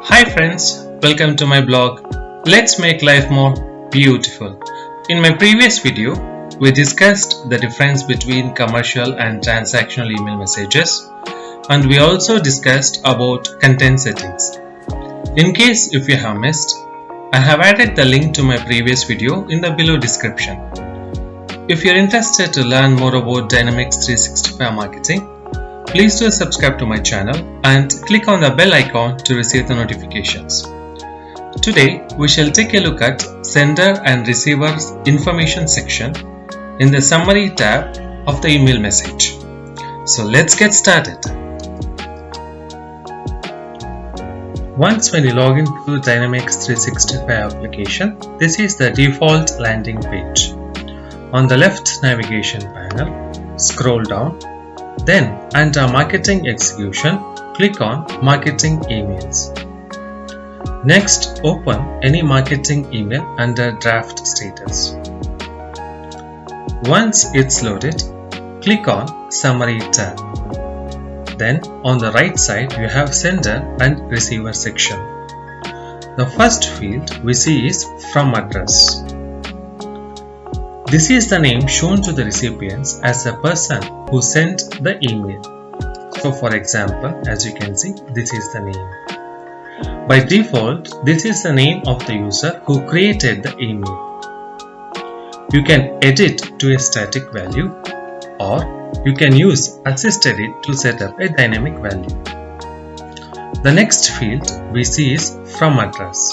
Hi friends, welcome to my blog. Let's make life more beautiful. In my previous video, we discussed the difference between commercial and transactional email messages, and we also discussed about content settings. In case if you have missed, I have added the link to my previous video in the below description. If you're interested to learn more about Dynamics 365 marketing, please do subscribe to my channel and click on the bell icon to receive the notifications. Today we shall take a look at sender and receiver's information section in the summary tab of the email message. So let's get started. Once when you log into Dynamics 365 application, this is the default landing page. On the left navigation panel, scroll down. Then, under Marketing Execution, click on Marketing Emails. Next, open any marketing email under Draft Status. Once it's loaded, click on Summary tab. Then, on the right side, you have Sender and Receiver section. The first field we see is From Address. This is the name shown to the recipients as the person who sent the email. So for example, as you can see, this is the name. By default, this is the name of the user who created the email. You can edit to a static value, or you can use Assist Edit to set up a dynamic value. The next field we see is From Address.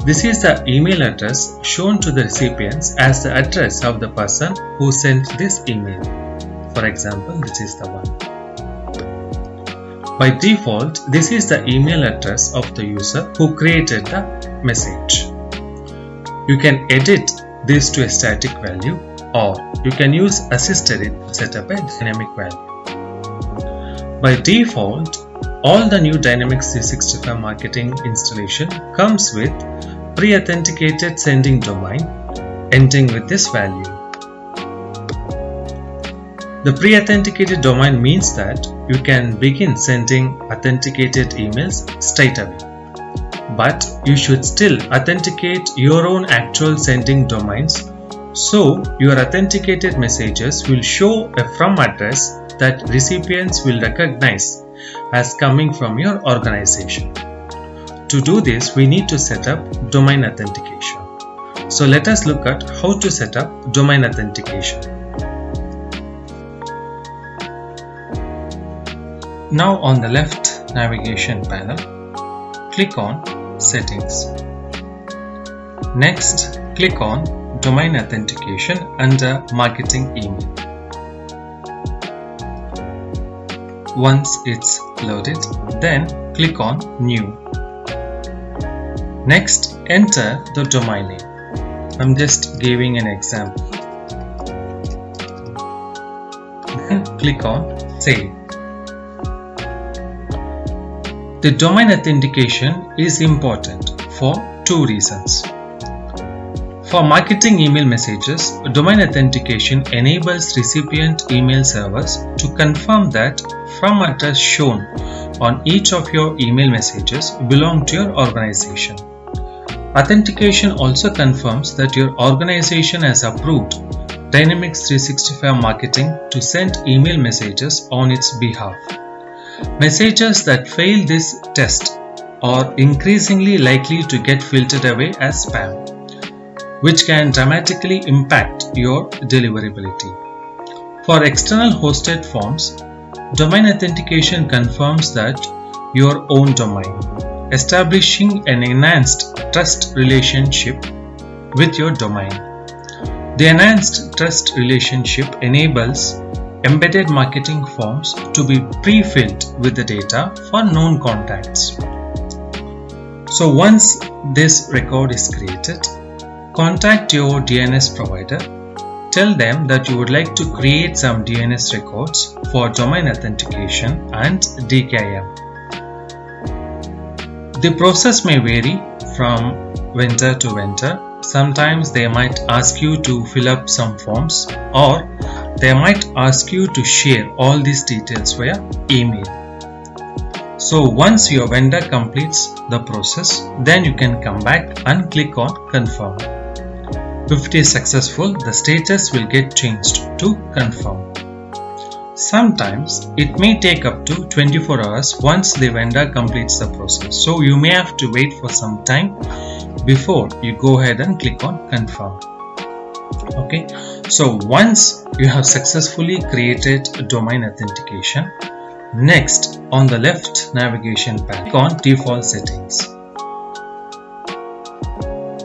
This is the email address shown to the recipients as the address of the person who sent this email. For example, this is the one. By default, this is the email address of the user who created the message. You can edit this to a static value, or you can use Assist Edit to set up a dynamic value. By default, all the new Dynamics 365 marketing installation comes with pre-authenticated sending domain ending with this value. The pre-authenticated domain means that you can begin sending authenticated emails straight away. But you should still authenticate your own actual sending domains, so your authenticated messages will show a from address that recipients will recognize as coming from your organization. To do this, we need to set up domain authentication. So let us look at how to set up domain authentication. Now on the left navigation panel, click on Settings. Next, click on Domain Authentication under Marketing Email. Once it's loaded, then click on New. Next, enter the domain name. I'm just giving an example. Then click on Save. The domain authentication is important for two reasons. For marketing email messages, domain authentication enables recipient email servers to confirm that from address shown on each of your email messages belong to your organization. Authentication also confirms that your organization has approved Dynamics 365 Marketing to send email messages on its behalf. Messages that fail this test are increasingly likely to get filtered away as spam, which can dramatically impact your deliverability. For external hosted forms, domain authentication confirms that your own domain, establishing an enhanced trust relationship with your domain. The enhanced trust relationship enables embedded marketing forms to be pre-filled with the data for known contacts. So once this record is created, contact your DNS provider. Tell them that you would like to create some DNS records for domain authentication and DKIM. The process may vary from vendor to vendor. Sometimes they might ask you to fill up some forms, or they might ask you to share all these details via email. So once your vendor completes the process, then you can come back and click on confirm. If it is successful, the status will get changed to confirm. Sometimes it may take up to 24 hours once the vendor completes the process. So you may have to wait for some time before you go ahead and click on confirm. Okay, so once you have successfully created a domain authentication, next on the left navigation panel, click on default settings.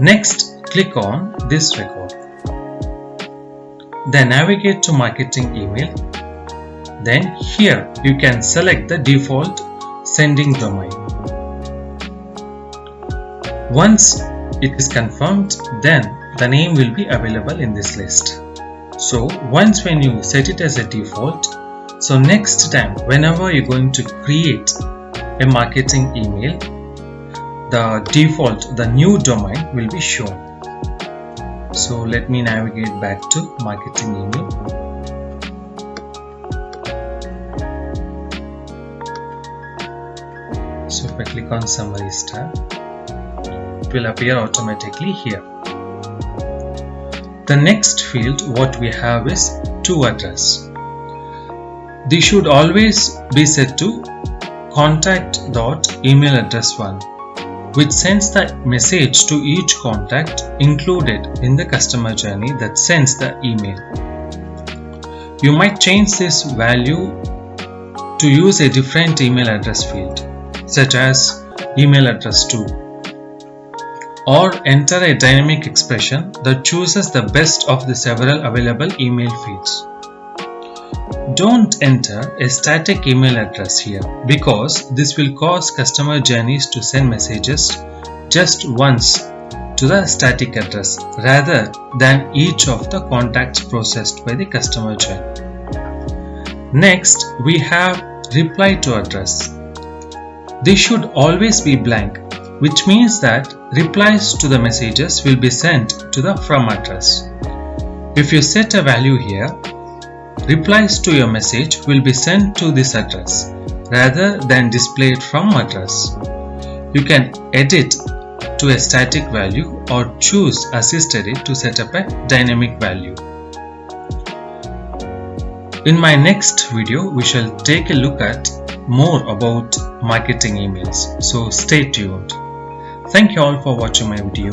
Next, click on this record. Then navigate to marketing email. Then here you can select the default sending domain. Once it is confirmed, then the name will be available in this list. So once when you set it as a default, so next time whenever you're going to create a marketing email, the default, the new domain will be shown. So let me navigate back to marketing email. So if I click on summaries tab, it will appear automatically here. The next field what we have is to address. This should always be set to contact.emailaddress1, which sends the message to each contact included in the customer journey that sends the email. You might change this value to use a different email address field, such as email address 2, or enter a dynamic expression that chooses the best of the several available email fields. Don't enter a static email address here because this will cause customer journeys to send messages just once to the static address rather than each of the contacts processed by the customer journey. Next, we have reply to address. This should always be blank, which means that replies to the messages will be sent to the from address. If you set a value here, replies to your message will be sent to this address rather than displayed from address. You can edit to a static value or choose Assist Edit to set up a dynamic value. In my next video, we shall take a look at more about marketing emails. So stay tuned. Thank you all for watching my video.